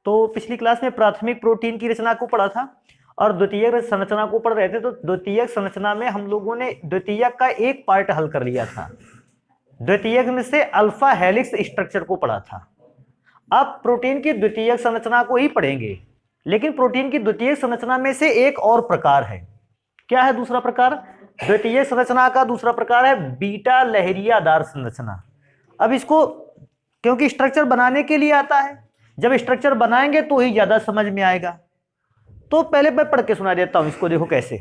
तो पिछली क्लास में प्राथमिक प्रोटीन की रचना को पढ़ा था और द्वितीयक संरचना को पढ़ रहे थे। तो द्वितीयक संरचना में हम लोगों ने द्वितीयक का एक पार्ट हल कर लिया था। द्वितीयक में से अल्फा हेलिक्स स्ट्रक्चर को पढ़ा था। अब प्रोटीन की द्वितीयक संरचना को ही पढ़ेंगे, लेकिन प्रोटीन की द्वितीयक संरचना में से एक और प्रकार है। क्या है दूसरा प्रकार? द्वितीयक संरचना का दूसरा प्रकार है बीटा लहरियादार संरचना। अब इसको क्योंकि स्ट्रक्चर बनाने के लिए आता है, जब स्ट्रक्चर बनाएंगे तो ही ज्यादा समझ में आएगा। तो पहले मैं पढ़ के सुना देता हूं इसको। देखो कैसे,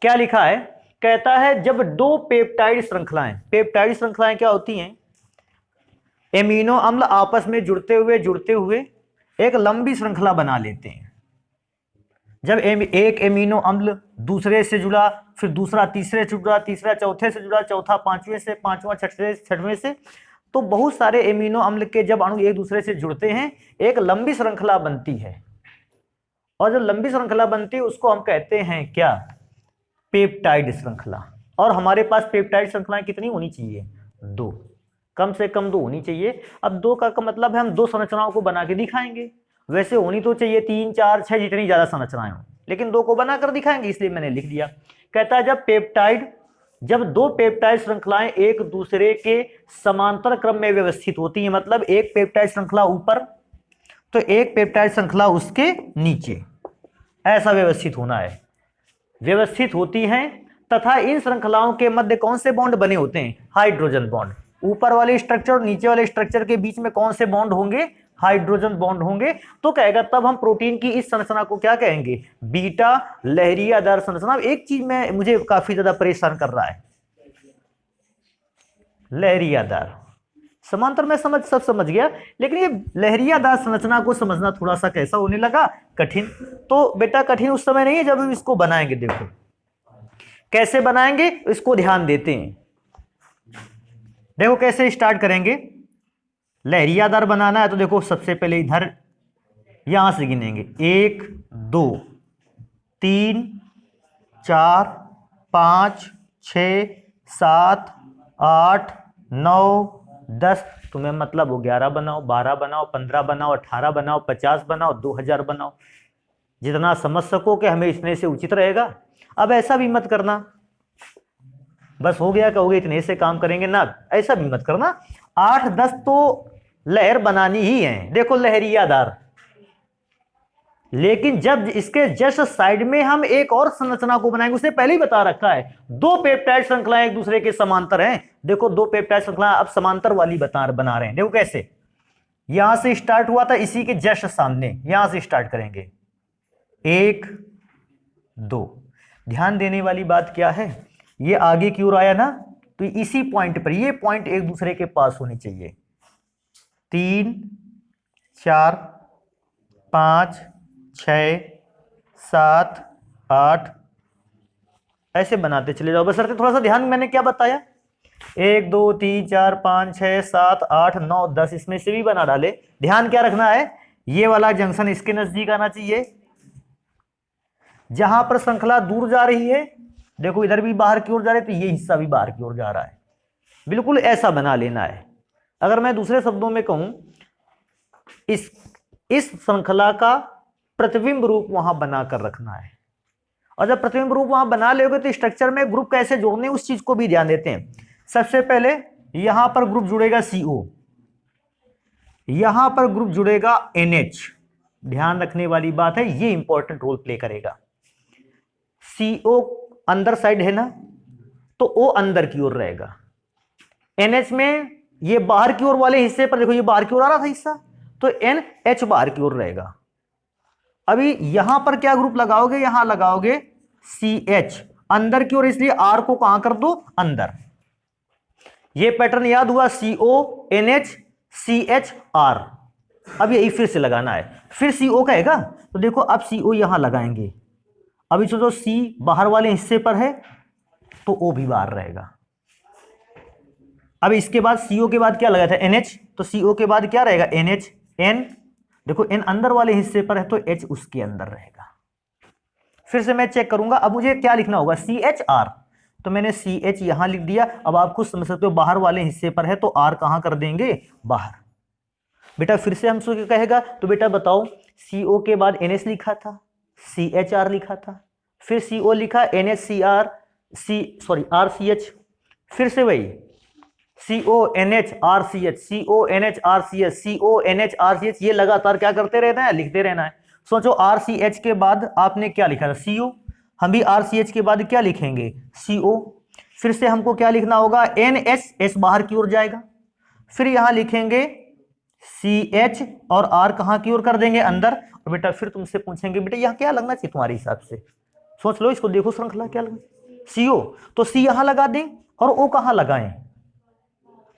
क्या लिखा है। कहता है जब दो पेप्टाइड श्रृंखलाएं क्या होती हैं? एमिनो अम्ल आपस में जुड़ते हुए एक लंबी श्रृंखला बना लेते हैं। जब एक एमिनो अम्ल दूसरे से जुड़ा, फिर दूसरा तीसरे से जुड़ा, तीसरा चौथे से जुड़ा, चौथा पांचवें से, पांचवा छठवें से, तो बहुत सारे एमिनो अम्ल के जब अणु एक दूसरे से जुड़ते हैं एक लंबी श्रृंखला बनती है। और जब लंबी श्रृंखला बनती है उसको हम कहते हैं क्या? पेप्टाइड श्रृंखला। और हमारे पास पेप्टाइड श्रृंखलाएं कितनी होनी चाहिए? 2, कम से कम 2 होनी चाहिए। अब 2 का मतलब है हम 2 संरचनाओं को बना के दिखाएंगे। वैसे होनी तो चाहिए 3, 4, 6 जितनी ज्यादा संरचनाएं हो, लेकिन 2 को बनाकर दिखाएंगे इसलिए मैंने लिख दिया। कहता है जब 2 पेप्टाइड श्रृंखलाएं एक दूसरे के समांतर क्रम में व्यवस्थित होती हैं, मतलब एक पेप्टाइड श्रृंखला ऊपर तो एक पेप्टाइड श्रृंखला उसके नीचे, ऐसा व्यवस्थित होना है, व्यवस्थित होती हैं। तथा इन श्रृंखलाओं के मध्य कौन से बॉन्ड बने होते हैं? Hydrogen bond. ऊपर वाले स्ट्रक्चर और नीचे वाले स्ट्रक्चर के बीच में कौन से बॉन्ड होंगे? हाइड्रोजन बॉन्ड होंगे। तो कहेगा तब हम प्रोटीन की इस संरचना को क्या कहेंगे? बीटा लहरियादार संरचना। एक चीज में मुझे काफी ज्यादा परेशान कर रहा है, लहरियादार। समांतर में सब समझ गया, लेकिन ये लहरियादार संरचना को समझना थोड़ा सा कैसा होने लगा? कठिन। तो बेटा कठिन उस समय नहीं है जब हम इसको बनाएंगे। देखो कैसे बनाएंगे, इसको ध्यान देते हैं। देखो कैसे स्टार्ट करेंगे। लहरियादार बनाना है तो देखो सबसे पहले इधर यहां से गिनेंगे 1, 2, 3, 4, 5, 6, 7, 8, 9, 10। तुम्हें मतलब हो 11 बनाओ, 12 बनाओ, 15 बनाओ, 18 बनाओ, 50 बनाओ, 2000 बनाओ, जितना समझ सको कि हमें इतने से उचित रहेगा। अब ऐसा भी मत करना बस हो गया कहोगे इतने से काम करेंगे ना, ऐसा भी मत करना। 8, 10 तो लहर बनानी ही है। देखो लहरियादार, लेकिन जब इसके जस्ट साइड में हम एक और संरचना को बनाएंगे, उसने पहले ही बता रखा है 2 पेप्टाइड श्रृंखलाएं एक दूसरे के समांतर हैं। देखो 2 पेप्टाइड श्रृंखलाएं अब समांतर वाली बना रहे हैं। देखो कैसे, यहां से स्टार्ट हुआ था, इसी के जस्ट सामने यहां से स्टार्ट करेंगे 1, 2। ध्यान देने वाली बात क्या है, ये आगे की ओर आया ना, तो इसी पॉइंट पर, ये पॉइंट एक दूसरे के पास होनी चाहिए। 3, 4, 5, 6, 7, 8 ऐसे बनाते चले जाओ। बशर्ते थोड़ा सा ध्यान, मैंने क्या बताया? 1, 2, 3, 4, 5, 6, 7, 8, 9, 10 इसमें से भी बना डाले। ध्यान क्या रखना है, ये वाला जंक्शन इसके नजदीक आना चाहिए। जहां पर श्रृंखला दूर जा रही है, देखो इधर भी बाहर की ओर जा रही है तो ये हिस्सा भी बाहर की ओर जा रहा है। बिल्कुल ऐसा बना लेना है। अगर मैं दूसरे शब्दों में कहूं, इस श्रृंखला का प्रतिबिंब रूप वहां बनाकर रखना है। और जब प्रतिबिंब रूप वहां बना लोगे तो स्ट्रक्चर में ग्रुप कैसे जोड़ने उस चीज को भी ध्यान देते हैं। सबसे पहले यहां पर ग्रुप जुड़ेगा CO, यहां पर ग्रुप जुड़ेगा NH। ध्यान रखने वाली बात है, ये इंपॉर्टेंट रोल प्ले करेगा। CO अंदर साइड है ना, तो O अंदर की ओर रहेगा। NH में ये बाहर की ओर वाले हिस्से पर देखो, ये बाहर की ओर आ रहा था हिस्सा, तो NH बाहर की ओर रहेगा। अभी यहां पर क्या ग्रुप लगाओगे? यहां लगाओगे CH अंदर की ओर, इसलिए R को कहां कर दो? अंदर। ये पैटर्न याद हुआ, CO NH CH R। अब यही फिर से लगाना है, फिर CO कहेगा तो देखो अब CO यहां लगाएंगे। अभी सोचो C बाहर वाले हिस्से पर है तो O भी बाहर रहेगा। अब इसके बाद CO के बाद क्या लगा था? NH, तो CO के बाद क्या रहेगा? NH। N देखो N अंदर वाले हिस्से पर है तो H उसके अंदर रहेगा। फिर से मैं चेक करूंगा। अब मुझे क्या लिखना होगा? CHR, तो मैंने CH यहां लिख दिया। अब आप खुद समझ सकते हो बाहर वाले हिस्से पर है तो R कहां कर देंगे? बाहर। बेटा फिर से हमसे क्या कहेगा, तो बेटा बताओ CO के बाद NH लिखा था, CHR लिखा था, फिर CO लिखा NHCR RCH, फिर से वही CONHRCH CONHRCH CONHRCH, ये लगातार क्या करते रहना है, लिखते रहना है। सोचो RCH के बाद आपने क्या लिखा था, CO, हम भी RCH के बाद क्या लिखेंगे, CO। फिर से हमको क्या लिखना होगा, NH, S बाहर की ओर जाएगा, फिर यहां लिखेंगे CH और R कहां की ओर कर देंगे, अंदर। और बेटा फिर तुमसे पूछेंगे बेटा यहां क्या लगना चाहिए तुम्हारे हिसाब से, सोच लो इसको, देखो श्रृंखला क्या लगना, CO, तो C यहां लगा दें और O कहां लगाएं,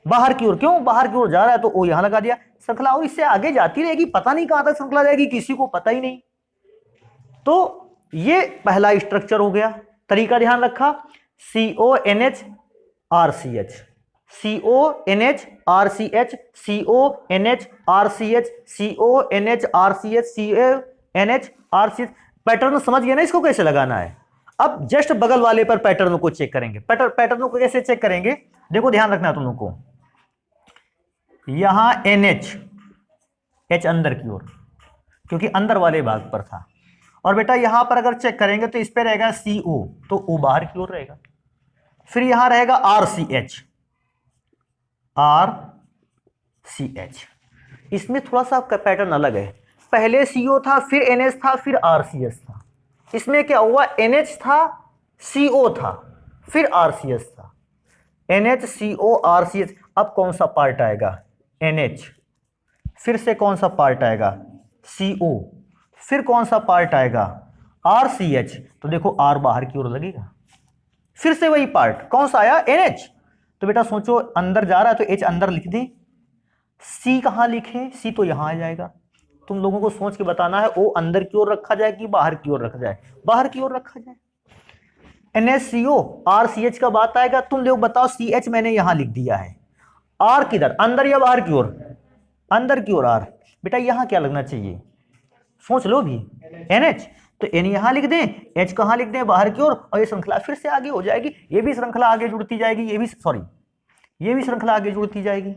बाहर की ओर, क्यों बाहर की ओर जा रहा है तो O यहां लगा दिया श्रृंखला, और इससे आगे जाती रहेगी, पता नहीं कहां तक श्रृंखला जाएगी, किसी को पता ही नहीं। तो ये पहला स्ट्रक्चर हो गया, तरीका ध्यान रखा, CONHRCH CONHRCH CONHRCH CONHRCH pattern समझ गए ना इसको कैसे लगाना है। अब जस्ट बगल वाले पर पैटर्न को चेक करेंगे, पैटर्न को कैसे चेक करेंगे, देखो ध्यान रखना तुम लोग को, यहां NH, H अंदर की ओर क्योंकि अंदर वाले भाग पर था, और बेटा यहां पर अगर चेक करेंगे तो इस पे रहेगा CO, तो O बाहर की ओर रहेगा। फिर यहां रहेगा RCH, इसमें थोड़ा सा पैटर्न अलग है, पहले CO था, फिर NH था, फिर RCH था। इसमें क्या हुआ, NH था, CO था, फिर RCH था, NH CO RCH। अब कौन सा पार्ट आएगा, NH, फिर से कौन सा पार्ट आएगा, CO, फिर कौन सा पार्ट आएगा, RCH, तो देखो R बाहर की ओर लगेगा, फिर से वही पार्ट कौन सा आया, NH। तो बेटा सोचो अंदर जा रहा है तो H अंदर लिख दें, C कहां लिखे, C तो यहां आ जाएगा। तुम लोगों को सोच के बताना है O अंदर की ओर रखा जाए कि बाहर की ओर रखा जाए, बाहर की ओर रखा जाए। NHCO RCH का बात आएगा, तुम लोग बताओ, CH मैंने यहां लिख दिया है, R किधर, अंदर या बाहर की ओर, अंदर की ओर R, बेटा यहां क्या लगना चाहिए, सोच लो भी, NH, तो N यहां लिख दें, H कहां लिख दें, बाहर की ओर, और ये श्रृंखला फिर से आगे हो जाएगी, ये भी श्रृंखला आगे जुड़ती जाएगी, ये भी श्रृंखला आगे जुड़ती जाएगी।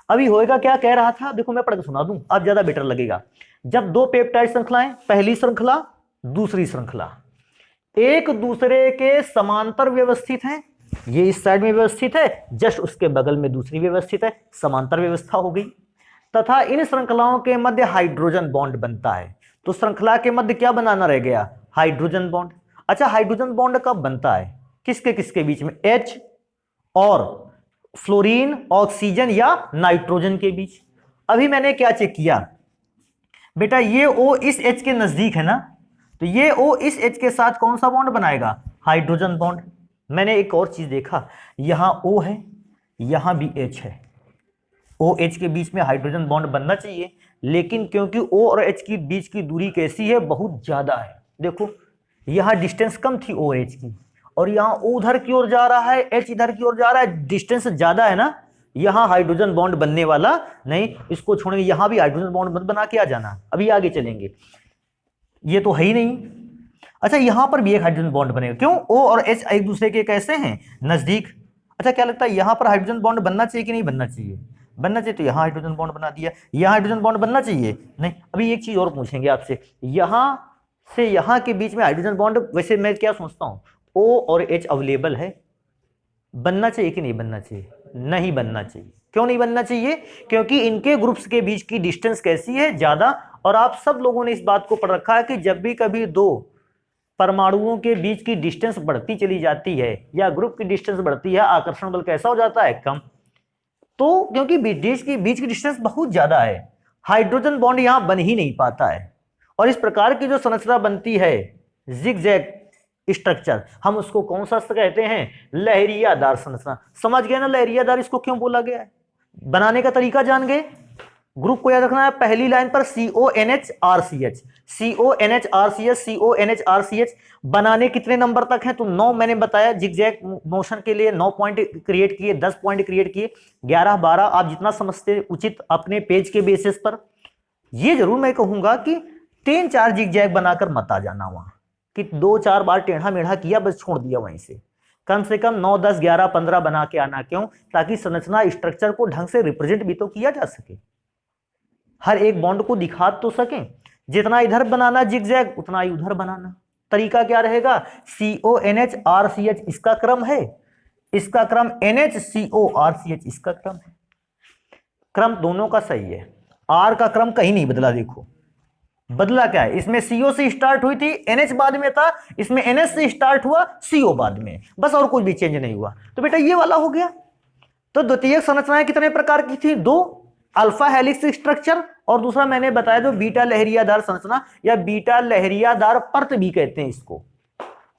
अभी होएगा क्या, कह रहा था, देखो मैं पढ़ के सुना दूं, अब ज्यादा बेटर लगेगा। जब दो पेप्टाइड श्रृंखलाएं, पहली श्रृंखला दूसरी श्रृंखला, एक दूसरे के समांतर व्यवस्थित हैं, ये इस साइड में व्यवस्थित है, जस्ट उसके बगल में दूसरी व्यवस्थित है, समांतर व्यवस्था हो गई, तथा इन श्रृंखलाओं के मध्य हाइड्रोजन बॉन्ड बनता है। तो श्रृंखला के मध्य क्या बनाना रह गया, हाइड्रोजन बॉन्ड। अच्छा हाइड्रोजन बॉन्ड कब बनता है, किसके किसके बीच में, H और फ्लोरीन ऑक्सीजन या नाइट्रोजन के बीच। अभी मैंने क्या चेक किया बेटा, ये O इस H के नजदीक है ना, तो ये O इस H के साथ कौन सा बॉन्ड बनाएगा, हाइड्रोजन बॉन्ड। मैंने एक और चीज देखा, यहां O है, यहां भी H है, OH के बीच में हाइड्रोजन बॉन्ड बनना चाहिए, लेकिन क्योंकि O और H की बीच की दूरी कैसी है, बहुत ज्यादा है। देखो यहां डिस्टेंस कम थी OH की, और यहां O उधर की ओर जा रहा है, H इधर की ओर जा रहा है, डिस्टेंस ज्यादा है ना, यहां हाइड्रोजन बॉन्ड बनने वाला नहीं, इसको छोड़ेंगे, यहां भी हाइड्रोजन बॉन्ड मत बना के आ जाना, अभी आगे चलेंगे, ये तो है ही नहीं। अच्छा यहां पर भी एक हाइड्रोजन बॉन्ड बनेगा, क्यों, O और H एक दूसरे के कैसे हैं, नजदीक। अच्छा क्या लगता है यहां पर हाइड्रोजन बॉन्ड बनना चाहिए कि नहीं बनना चाहिए, बनना चाहिए, तो यहां हाइड्रोजन बॉन्ड बना दिया, यहां हाइड्रोजन बॉन्ड बनना चाहिए नहीं। अभी एक चीज और पूछेंगे आपसे, यहां से यहां के बीच में हाइड्रोजन बॉन्ड, वैसे मैं क्या सोचता हूं, O और H अवेलेबल है, बनना चाहिए कि नहीं बनना चाहिए, नहीं बनना चाहिए। क्यों नहीं बनना चाहिए, क्योंकि इनके ग्रुप्स के बीच की डिस्टेंस कैसी है, ज्यादा। और आप सब लोगों ने इस बात को पढ़ रखा है कि जब भी कभी दो परमाणुओं के बीच की डिस्टेंस बढ़ती चली जाती है या ग्रुप की डिस्टेंस बढ़ती है, आकर्षण बल कैसा हो जाता है, कम। तो क्योंकि बीच की डिस्टेंस बहुत ज्यादा है, हाइड्रोजन बॉन्ड यहां बन ही नहीं पाता है, और इस प्रकार की जो संरचना बनती है जिगजैग स्ट्रक्चर, हम उसको कौन सा कहते हैं, लहरियादार संरचना। समझ गए ना लहरियादार इसको क्यों बोला गया है, बनाने का तरीका जान गए। ग्रुप को याद रखना है, पहली लाइन पर CONHRCH CONHRCH CONHRCH, बनाने कितने नंबर तक हैं, तो 9 मैंने बताया, जिगजैग मोशन के लिए 9 पॉइंट क्रिएट किए, 10 पॉइंट क्रिएट किए, 11 12 आप जितना समझते उचित अपने पेज के बेसिस पर। ये जरूर मैं कहूंगा कि 3-4 जिगजैग बनाकर मत आ जाना वहां, कि 2-4 बार टेढ़ा मेढ़ा किया बस छोड़ दिया वहीं से कम 9 10 11 15 बना के आना। क्यों, ताकि संरचना स्ट्रक्चर को ढंग से रिप्रेजेंट भी तो किया जा सके। हर एक बॉन्ड को दिखा तो सकें। जितना इधर बनाना जिगजैग उतना ही उधर बनाना। तरीका क्या रहेगा, CONH RCH इसका क्रम है, इसका क्रम NHCO RCH इसका क्रम है। क्रम दोनों का सही है, R का क्रम कहीं नहीं बदला। देखो बदला क्या है, इसमें CO से स्टार्ट हुई थी, NH बाद में था, इसमें NH से स्टार्ट हुआ, CO बाद में, बस और कुछ भी चेंज नहीं हुआ। तो बेटा ये वाला हो गया। तो द्वितीयक संरचनाएं कितने प्रकार की थी, 2, अल्फा हेलिक्स स्ट्रक्चर और दूसरा मैंने बताया जो बीटा लहरियादार संरचना या बीटा लहरियादार परत भी कहते हैं इसको।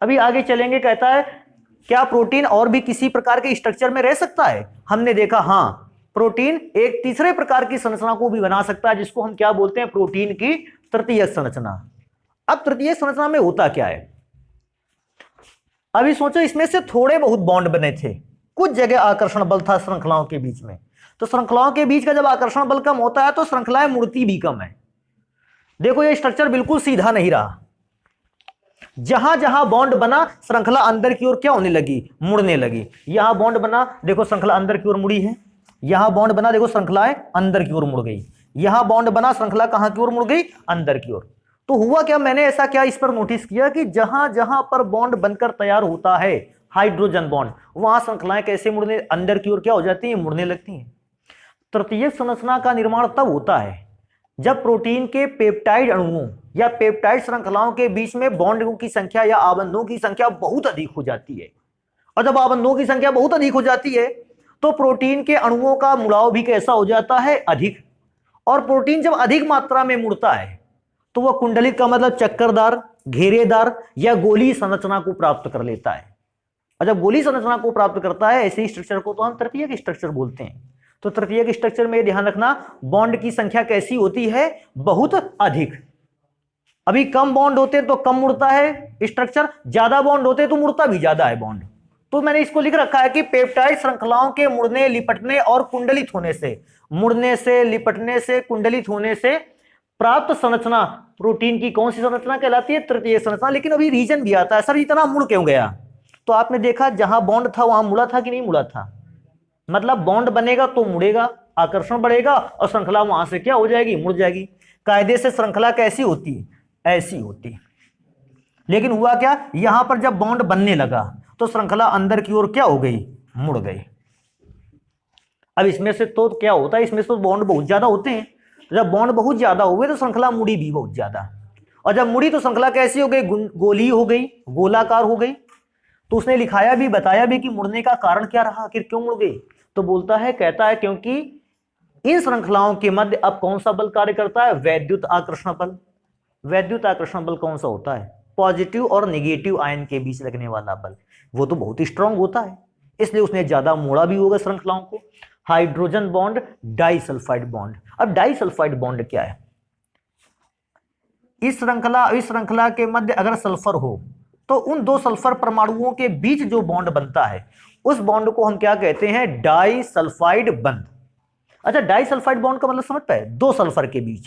अभी आगे चलेंगे, कहता है क्या प्रोटीन और भी किसी प्रकार के स्ट्रक्चर में रह सकता है। हमने देखा हाँ, प्रोटीन एक तीसरे प्रकार की संरचना को भी बना सकता है, जिसको हम क्या बोलते हैं, प्रोटीन की तृतीयक संरचना। अब तृतीयक संरचना में होता क्या है, अभी सोचो इसमें से थोड़े बहुत बॉन्ड बने थे, कुछ जगह आकर्षण बल था श्रृंखलाओं के बीच में। तो श्रृंखलाओं के बीच का जब आकर्षण बल कम होता है तो श्रृंखलाएं मुड़ती भी कम है। देखो ये स्ट्रक्चर बिल्कुल सीधा नहीं रहा, जहां जहां बॉन्ड बना श्रृंखला अंदर की ओर क्या होने लगी, मुड़ने लगी। यहां बॉन्ड बना, देखो श्रृंखला अंदर की ओर मुड़ी है। यहां बॉन्ड बना, देखो श्रृंखलाएं अंदर की ओर मुड़ गई। यहां बॉन्ड बना, श्रृंखला कहां की ओर मुड़ गई, अंदर की ओर। तो हुआ क्या, मैंने ऐसा क्या इस पर नोटिस किया कि जहां जहां पर बॉन्ड बनकर तैयार होता है हाइड्रोजन बॉन्ड, वहां श्रृंखलाएं कैसे मुड़ने, अंदर की ओर क्या हो जाती है, मुड़ने लगती हैं। तृतीयक संरचना का निर्माण तब होता है जब प्रोटीन के पेप्टाइड अणुओं या पेप्टाइड श्रृंखलाओं के बीच में बॉन्डों की संख्या या आबंधों की संख्या बहुत अधिक हो जाती है। और जब आबंधों की संख्या बहुत अधिक हो जाती है तो प्रोटीन के अणुओं का मुड़ाव भी कैसा हो जाता है, अधिक। और प्रोटीन जब अधिक मात्रा में मुड़ता है तो वह कुंडलित का मतलब चक्करदार, घेरेदार या गोली संरचना को प्राप्त कर लेता है। और जब गोली संरचना को प्राप्त करता है ऐसे स्ट्रक्चर को तो हम तृतीयक स्ट्रक्चर बोलते हैं। तो तृतीयक स्ट्रक्चर में ध्यान रखना, बॉन्ड की संख्या कैसी होती है, बहुत अधिक। अभी कम बॉन्ड होते तो कम मुड़ता है स्ट्रक्चर, ज्यादा बॉन्ड होते तो मुड़ता भी ज्यादा है बॉन्ड। तो मैंने इसको लिख रखा है कि पेप्टाइड श्रृंखलाओं के मुड़ने, लिपटने और कुंडलित होने से, मुड़ने से, लिपटने से, कुंडलित होने से प्राप्त संरचना प्रोटीन की कौन सी संरचना कहलाती है, तृतीय संरचना। लेकिन अभी रीजन भी आता है, सर इतना मुड़ क्यों गया, तो आपने देखा जहां बॉन्ड था वहां मुड़ा था कि नहीं मुड़ा था। मतलब बॉन्ड बनेगा तो मुड़ेगा, आकर्षण बढ़ेगा और श्रृंखला वहां से क्या हो जाएगी, मुड़ जाएगी। कायदे से श्रृंखला कैसी होती है, ऐसी होती। लेकिन हुआ क्या, यहां पर जब बॉन्ड बनने लगा तो श्रृंखला अंदर की ओर क्या हो गई, मुड़ गई। अब इसमें से तो क्या होता है, इसमें से तो बॉन्ड बहुत ज्यादा होते हैं। जब बॉन्ड बहुत ज्यादा हुए तो श्रृंखला मुड़ी भी बहुत ज्यादा, और जब मुड़ी तो श्रृंखला कैसी हो गई, गोली हो गई, गोलाकार हो गई। तो उसने लिखाया भी, बताया भी कि मुड़ने का कारण क्या रहा, आखिर क्यों मुड़ गई। तो बोलता है, कहता है क्योंकि इन श्रृंखलाओं के मध्य अब कौन सा बल कार्य करता है, वैद्युत आकर्षण बल। वैद्युत आकर्षण बल कौन सा होता है, पॉजिटिव और नेगेटिव आयन के बीच लगने वाला बल, वो तो बहुत ही स्ट्रांग होता है, इसलिए उसने ज्यादा मोड़ा भी होगा श्रृंखलाओं को। Hydrogen bond, disulphide bond. अब डाइसल्फाइड बॉन्ड क्या है, इस श्रृंखला के मध्य अगर सल्फर हो तो उन दो सल्फर परमाणुओं के बीच जो बॉन्ड बनता है उस बॉन्ड को हम क्या कहते हैं, डाइसल्फाइड बंध। अच्छा, डाइसल्फाइड बॉन्ड का मतलब समझ पाए, दो सल्फर के बीच,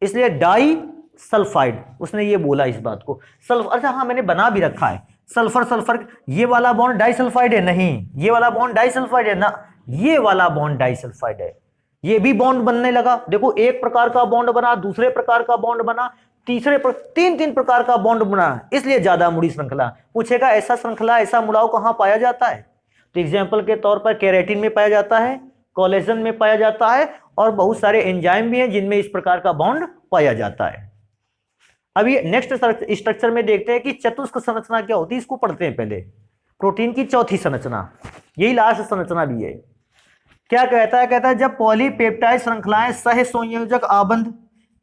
इसलिए डाइसल्फाइड, उसने ये बोला इस बात को। सल्फर, अच्छा हाँ मैंने बना भी रखा है, सल्फर सल्फर, ये वाला बॉन्ड डाइसल्फाइड है, नहीं ये वाला बॉन्ड डाइसल्फाइड है ना, ये वाला बॉन्ड डाइसल्फाइड है। ये भी बॉन्ड बनने लगा, देखो एक प्रकार का बॉन्ड बना, दूसरे प्रकार का बॉन्ड बना, तीन प्रकार का बॉन्ड बना, इसलिए ज्यादा मुड़ी श्रृंखला। पूछेगा ऐसा श्रृंखला, ऐसा मुड़ाव कहां पाया जाता है, तो एग्जाम्पल के तौर पर केराटिन में पाया जाता है, कोलेजन में पाया जाता है, और बहुत सारे एंजाइम भी हैं जिनमें इस प्रकार का बॉन्ड पाया जाता है। अभी नेक्स्ट स्ट्रक्चर में देखते हैं कि चतुष्क संरचना क्या होती है, इसको पढ़ते हैं पहले। प्रोटीन की चौथी संरचना, यही लास्ट संरचना भी है। क्या कहता है, कहता है जब पॉलीपेप्टाइड श्रृंखलाएं सह संयोजक आबंध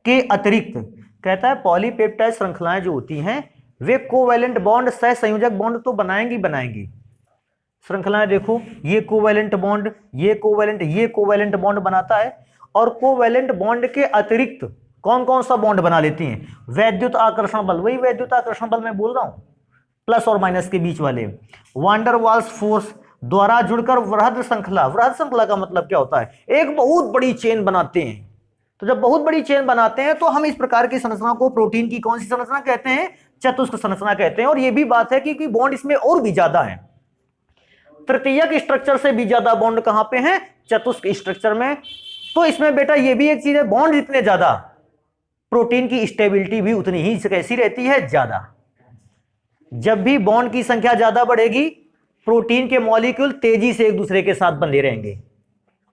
के अतिरिक्त, कहता है पॉलीपेप्टाइड श्रृंखलाएं जो होती हैं वे कोवैलेंट बॉन्ड, सह संयोजक बॉन्ड तो बनाएंगी। श्रृंखलाएं देखो, ये कोवैलेंट बॉन्ड, ये कोवैलेंट बॉन्ड बनाता है, और कोवैलेंट बॉन्ड के अतिरिक्त कौन कौन सा बॉन्ड बना लेती हैं, वैद्युत आकर्षण बल, वही वैद्युत आकर्षण बल मैं बोल रहा हूं, प्लस और माइनस के बीच वाले। वांडर वाल्स फोर्स द्वारा जुड़कर वृहद श्रृंखला का मतलब क्या होता है, एक बहुत बड़ी चेन बनाते हैं। तो जब बहुत बड़ी चेन बनाते हैं तो हम इस प्रकार की संरचना को प्रोटीन की कौन सी संरचना कहते हैं, चतुष्क संरचना कहते हैं। और यह भी बात है कि बॉन्ड इसमें और भी ज्यादा है, तृतीयक स्ट्रक्चर से भी ज्यादा बॉन्ड कहां पे हैं, चतुष्क स्ट्रक्चर में। तो इसमें बेटा ये भी एक चीज है, बॉन्ड जितने ज्यादा प्रोटीन की स्टेबिलिटी भी उतनी ही कैसी रहती है, ज्यादा। जब भी बॉन्ड की संख्या ज्यादा बढ़ेगी प्रोटीन के मॉलिक्यूल तेजी से एक दूसरे के साथ बंधे रहेंगे,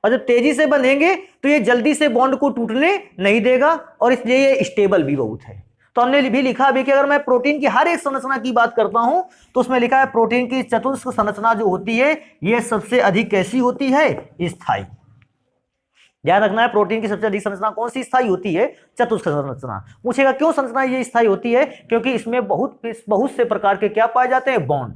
और जब तेजी से बंधेंगे तो ये जल्दी से बॉन्ड को टूटने नहीं देगा और इसलिए ये स्टेबल भी बहुत है। तो हमने भी लिखा अभी कि अगर मैं प्रोटीन की हर एक संरचना की बात करता हूं तो उसमें लिखा है प्रोटीन की चतुष्क संरचना जो होती है यह सबसे अधिक कैसी होती है, स्थायी। ध्यान रखना है, प्रोटीन की सबसे अधिक संरचना कौन सी स्थायी होती है, चतुष्क संरचना। पूछेगा क्यों संरचना ये स्थायी होती है, क्योंकि इसमें बहुत से प्रकार के क्या पाए जाते हैं, बॉन्ड,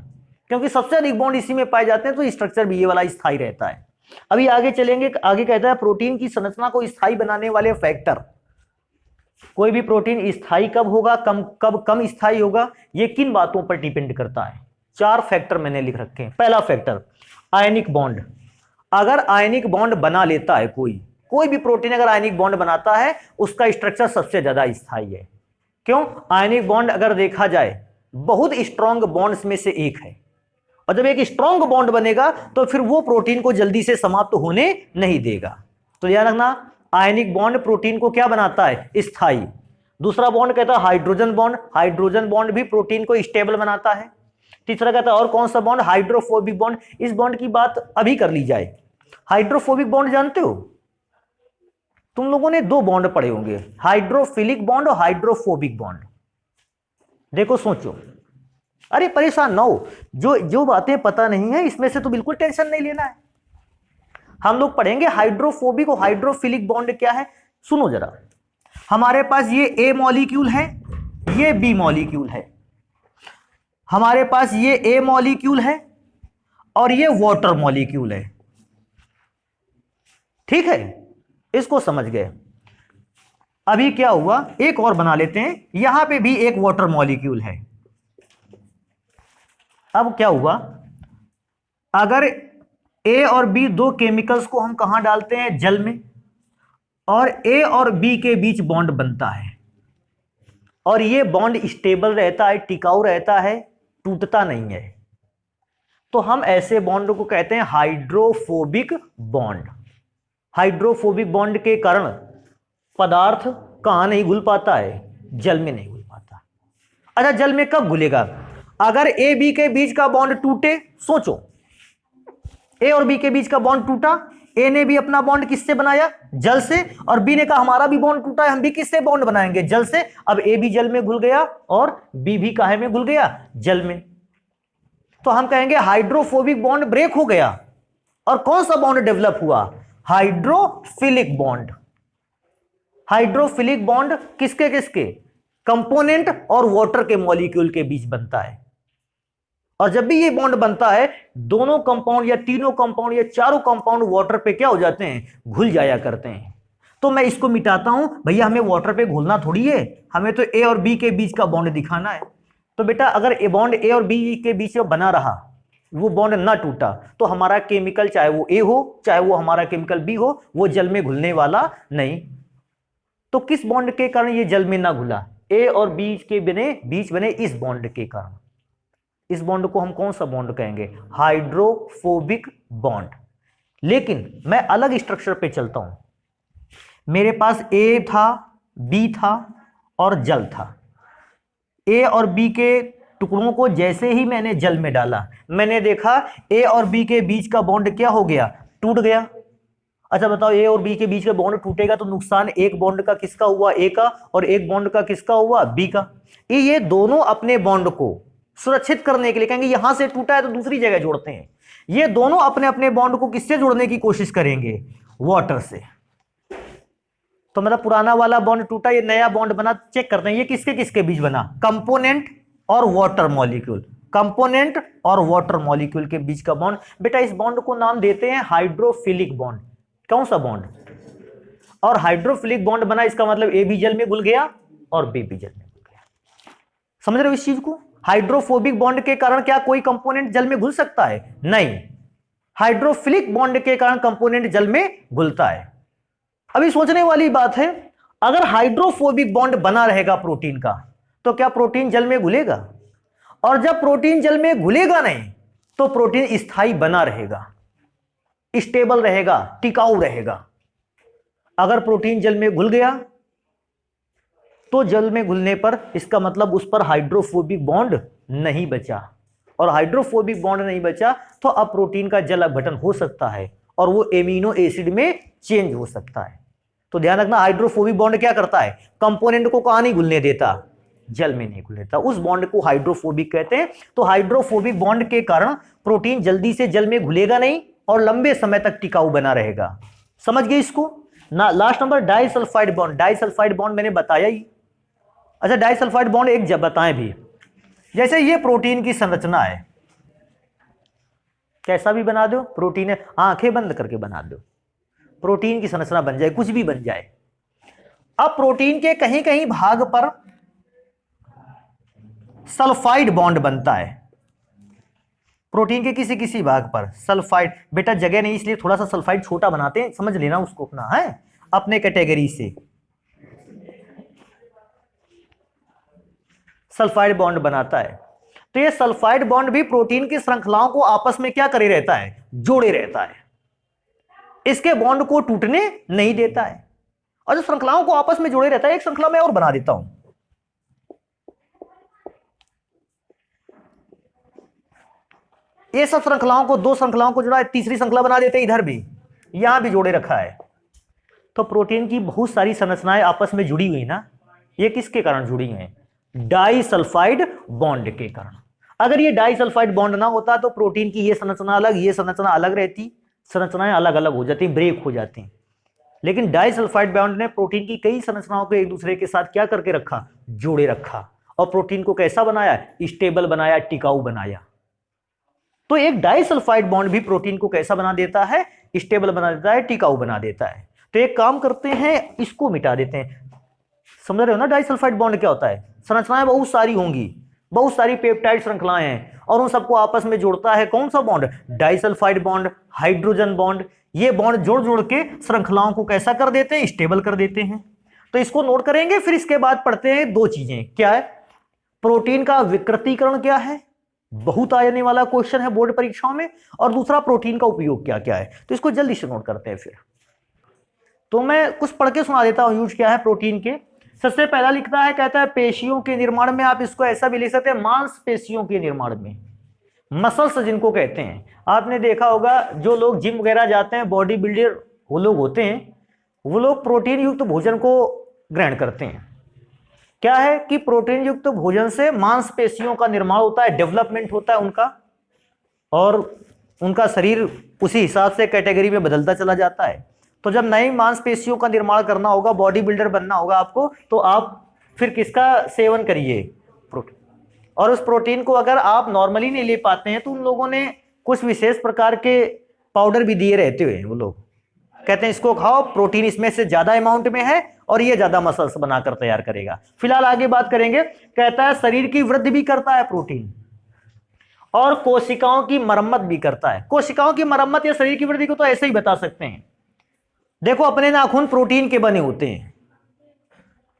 क्योंकि सबसे अधिक बॉन्ड इसी में पाए जाते हैं तो स्ट्रक्चर भी ये वाला स्थायी रहता है। अभी आगे चलेंगे, आगे कहता है प्रोटीन की संरचना को स्थायी बनाने वाले फैक्टर। कोई भी प्रोटीन स्थायी कब होगा, कब कम स्थायी होगा, ये किन बातों पर डिपेंड करता है। 4 फैक्टर मैंने लिख रखे हैं। पहला फैक्टर आयनिक बॉन्ड। अगर आयनिक बॉन्ड बना लेता है कोई भी प्रोटीन अगर आयनिक बॉन्ड बनाता है उसका स्ट्रक्चर सबसे ज्यादा स्थायी है। क्यों? आयनिक बॉन्ड अगर देखा जाए बहुत स्ट्रॉन्ग बॉन्ड्स में से एक है, और जब एक स्ट्रॉन्ग बॉन्ड बनेगा तो फिर वो प्रोटीन को जल्दी से समाप्त होने नहीं देगा। तो ध्यान रखना, आयनिक बॉन्ड प्रोटीन को क्या बनाता है, स्थायी। दूसरा बॉन्ड कहता है हाइड्रोजन बॉन्ड। हाइड्रोजन बॉन्ड भी प्रोटीन को स्टेबल बनाता है। तीसरा कहता है और कौन सा बॉन्ड, हाइड्रोफोबिक बॉन्ड। इस बॉन्ड की बात अभी कर ली जाए। हाइड्रोफोबिक बॉन्ड जानते हो, तुम लोगों ने 2 बॉन्ड पढ़े होंगे, हाइड्रोफिलिक बॉन्ड और हाइड्रोफोबिक बॉन्ड। देखो सोचो, अरे परेशान ना हो, जो बातें पता नहीं है इसमें से तो बिल्कुल टेंशन नहीं लेना है। हम लोग पढ़ेंगे हाइड्रोफोबिक और हाइड्रोफिलिक बॉन्ड क्या है। सुनो जरा, हमारे पास ये ए मॉलिक्यूल है, ये बी मॉलिक्यूल है, हमारे पास ये ए मॉलिक्यूल है और ये वाटर मॉलिक्यूल है। ठीक है, इसको समझ गए। अभी क्या हुआ, एक और बना लेते हैं, यहां पे भी एक वाटर मॉलिक्यूल है। अब क्या हुआ, अगर ए और बी 2 केमिकल्स को हम कहां डालते हैं, जल में, और ए और बी के बीच बॉन्ड बनता है और ये बॉन्ड स्टेबल रहता है, टिकाऊ रहता है, टूटता नहीं है, तो हम ऐसे बॉन्ड को कहते हैं हाइड्रोफोबिक बॉन्ड। हाइड्रोफोबिक बॉन्ड के कारण पदार्थ कहां नहीं घुल पाता है, जल में नहीं घुल पाता। अच्छा, जल में कब घुलेगा, अगर ए बी के बीच का बॉन्ड टूटे। सोचो, ए और बी के बीच का बॉन्ड टूटा, ए ने भी अपना बॉन्ड किससे बनाया, जल से, और बी ने कहा हमारा भी बॉन्ड टूटा है, हम भी किससे बॉन्ड बनाएंगे, जल से। अब ए भी जल में घुल गया और बी भी काहे में घुल गया, जल में। तो हम कहेंगे हाइड्रोफोबिक बॉन्ड ब्रेक हो गया और कौन सा बॉन्ड डेवलप हुआ, हाइड्रोफिलिक बॉन्ड। हाइड्रोफिलिक बॉन्ड किसके किसके, कंपोनेंट और वाटर के मॉलिक्यूल के बीच बनता है। और जब भी ये बॉन्ड बनता है, दोनों कंपाउंड या तीनों कंपाउंड या चारों कंपाउंड वाटर पे क्या हो जाते हैं, घुल जाया करते हैं। तो मैं इसको मिटाता हूं, भैया हमें वाटर पे घुलना थोड़ी है, हमें तो ए और बी के बीच का बॉन्ड दिखाना है। तो बेटा अगर ए बॉन्ड ए और बी के बीच में बना रहा, वो बॉन्ड ना टूटा, तो हमारा केमिकल चाहे वो ए हो चाहे वो हमारा केमिकल बी हो, वो जल में घुलने वाला नहीं। तो किस बॉन्ड के कारण ये जल में ना घुला, ए और बी के बीच बने इस बॉन्ड के कारण। इस बॉन्ड को हम कौन सा बॉन्ड कहेंगे, हाइड्रोफोबिक बॉन्ड। लेकिन मैं अलग स्ट्रक्चर पे चलता हूं, मेरे पास ए था, बी था और जल था। ए और बी के टुकड़ों को जैसे ही मैंने जल में डाला, मैंने देखा ए और बी के बीच का बॉन्ड क्या हो गया, टूट गया। अच्छा बताओ, ए और बी के बीच का बॉन्ड टूटेगा तो नुकसान एक बॉन्ड का किसका हुआ, ए का, और एक बॉन्ड का किसका हुआ, बी का। ये दोनों अपने बॉन्ड को सुरक्षित करने के लिए कहेंगे यहां से टूटा है तो दूसरी जगह जोड़ते हैं। ये दोनों अपने अपने बॉन्ड को किससे जोड़ने की कोशिश करेंगे, वाटर से। तो मतलब पुराना वाला बॉन्ड टूटा, ये नया बॉन्ड बना, चेक करते हैं ये किसके किसके बीच बना, कंपोनेंट और वाटर मॉलिक्यूल। कंपोनेंट और वाटर मॉलिक्यूल के बीच का बॉन्ड, बेटा इस बॉन्ड को नाम देते हैं हाइड्रोफिलिक बॉन्ड। कौन सा बॉन्ड, और हाइड्रोफिलिक बॉन्ड बना, इसका मतलब ए भी जल में घुल गया और बी भी जल में घुल गया। समझ रहे हो इस चीज को। हाइड्रोफोबिक बॉन्ड के कारण क्या कोई कंपोनेंट जल में घुल सकता है, नहीं। हाइड्रोफिलिक बॉन्ड के कारण कंपोनेंट जल में घुलता है। अभी सोचने वाली बात है, अगर हाइड्रोफोबिक बॉन्ड बना रहेगा प्रोटीन का, तो क्या प्रोटीन जल में घुलेगा, और जब प्रोटीन जल में घुलेगा नहीं तो प्रोटीन स्थायी बना रहेगा, स्टेबल रहेगा, टिकाऊ रहेगा। अगर प्रोटीन जल में घुल गया तो जल में घुलने पर इसका मतलब उस पर हाइड्रोफोबिक बॉन्ड नहीं बचा, और हाइड्रोफोबिक बॉन्ड नहीं बचा तो अब प्रोटीन का जल अपघटन हो सकता है और वो एमिनो एसिड में चेंज हो सकता है। तो ध्यान रखना, हाइड्रोफोबिक बॉन्ड क्या करता है, कंपोनेंट को कहां नहीं घुलने देता, जल में नहीं घुलने देता, उस बॉन्ड को हाइड्रोफोबिक कहते हैं। तो हाइड्रोफोबिक बॉन्ड के कारण प्रोटीन जल्दी से जल में घुलेगा नहीं और लंबे समय तक टिकाऊ बना रहेगा। समझ गए इसको ना। Last number disulphide bond. Disulphide bond मैंने बताया ही। अच्छा, डाइसल्फाइड बॉन्ड एक जब बताएं भी, जैसे ये प्रोटीन की संरचना है, कैसा भी बना दो प्रोटीन है, आंखें बंद करके बना दो, प्रोटीन की संरचना बन जाए, कुछ भी बन जाए। अब प्रोटीन के कहीं कहीं भाग पर सल्फाइड बॉन्ड बनता है, प्रोटीन के किसी किसी भाग पर सल्फाइड। बेटा जगह नहीं इसलिए थोड़ा सा सल्फाइड छोटा बनाते हैं, समझ लेना उसको अपना, है अपने कैटेगरी से। सल्फाइड बॉन्ड बनाता है। तो ये सल्फाइड बॉन्ड भी प्रोटीन की श्रृंखलाओं को आपस में क्या करे रहता है, जोड़े रहता है, इसके बॉन्ड को टूटने नहीं देता है। और जो श्रृंखलाओं को आपस में जोड़े रहता है, एक श्रृंखला मैं और बना देता हूं, ये सब श्रृंखलाओं को, दो श्रृंखलाओं को जोड़ा है, तीसरी श्रृंखला बना देते हैं, इधर भी, यहां भी जोड़े रखा है। तो प्रोटीन की बहुत सारी संरचनाएं आपस में जुड़ी हुई ना, ये किसके कारण जुड़ी हैं, डाइसल्फाइड बॉन्ड के कारण। अगर ये डाइसल्फाइड बॉन्ड ना होता तो प्रोटीन की ये संरचना अलग, ये संरचना अलग रहती, संरचनाएं अलग अलग हो जाती, ब्रेक हो जाती। लेकिन डाइसल्फाइड बॉन्ड ने प्रोटीन की कई संरचनाओं को एक दूसरे के साथ क्या करके रखा, जोड़े रखा, और प्रोटीन को कैसा बनाया, स्टेबल बनाया, टिकाऊ बनाया। तो एक डाइसल्फाइड बॉन्ड भी प्रोटीन को कैसा बना देता है, स्टेबल बना देता है, टिकाऊ बना देता है। तो एक काम करते हैं, इसको मिटा देते हैं। समझ रहे हो ना डाइसल्फाइड बॉन्ड क्या होता है, संरचनाएं बहुत सारी होंगी, बहुत सारी पेप्टाइड श्रृंखलाएं हैं, और उन सबको आपस में जोड़ता है कौन सा bond, disulphide bond, hydrogen bond. ये बॉन्ड जोड़ जोड़ के श्रृंखलाओं को कैसा कर देते हैं, स्टेबल कर देते हैं। तो इसको नोट करेंगे, फिर इसके बाद पढ़ते हैं दो चीजें, क्या है, प्रोटीन का विकृतीकरण क्या है, बहुत आने वाला क्वेश्चन है बोर्ड परीक्षाओं में, और दूसरा प्रोटीन का उपयोग क्या क्या है। तो इसको जल्दी से नोट करते हैं। फिर तो मैं कुछ पढ़ के सुना देता हूं, यूज क्या है प्रोटीन के। सबसे पहला लिखता है, कहता है पेशियों के निर्माण में, आप इसको ऐसा भी लिख सकते हैं, मांसपेशियों के निर्माण में, मसल्स जिनको कहते हैं। आपने देखा होगा जो लोग जिम वगैरह जाते हैं, बॉडी बिल्डर वो लोग होते हैं, वो लोग प्रोटीन युक्त भोजन को ग्रहण करते हैं। क्या है कि प्रोटीन युक्त भोजन से मांसपेशियों का निर्माण होता है, डेवलपमेंट होता है उनका, और उनका शरीर उसी हिसाब से कैटेगरी में बदलता चला जाता है। तो जब नई मांसपेशियों का निर्माण करना होगा, बॉडी बिल्डर बनना होगा आपको, तो आप फिर किसका सेवन करिए, प्रोटीन। और उस प्रोटीन को अगर आप नॉर्मली नहीं ले पाते हैं तो उन लोगों ने कुछ विशेष प्रकार के पाउडर भी दिए रहते हुए, वो लोग कहते हैं इसको खाओ, प्रोटीन इसमें से ज्यादा अमाउंट में है और ये ज्यादा मसल्स बनाकर तैयार करेगा। फिलहाल आगे बात करेंगे। कहता है शरीर की वृद्धि भी करता है प्रोटीन, और कोशिकाओं की मरम्मत भी करता है। कोशिकाओं की मरम्मत या शरीर की वृद्धि को तो ऐसे ही बता सकते हैं, देखो अपने नाखून प्रोटीन के बने होते हैं।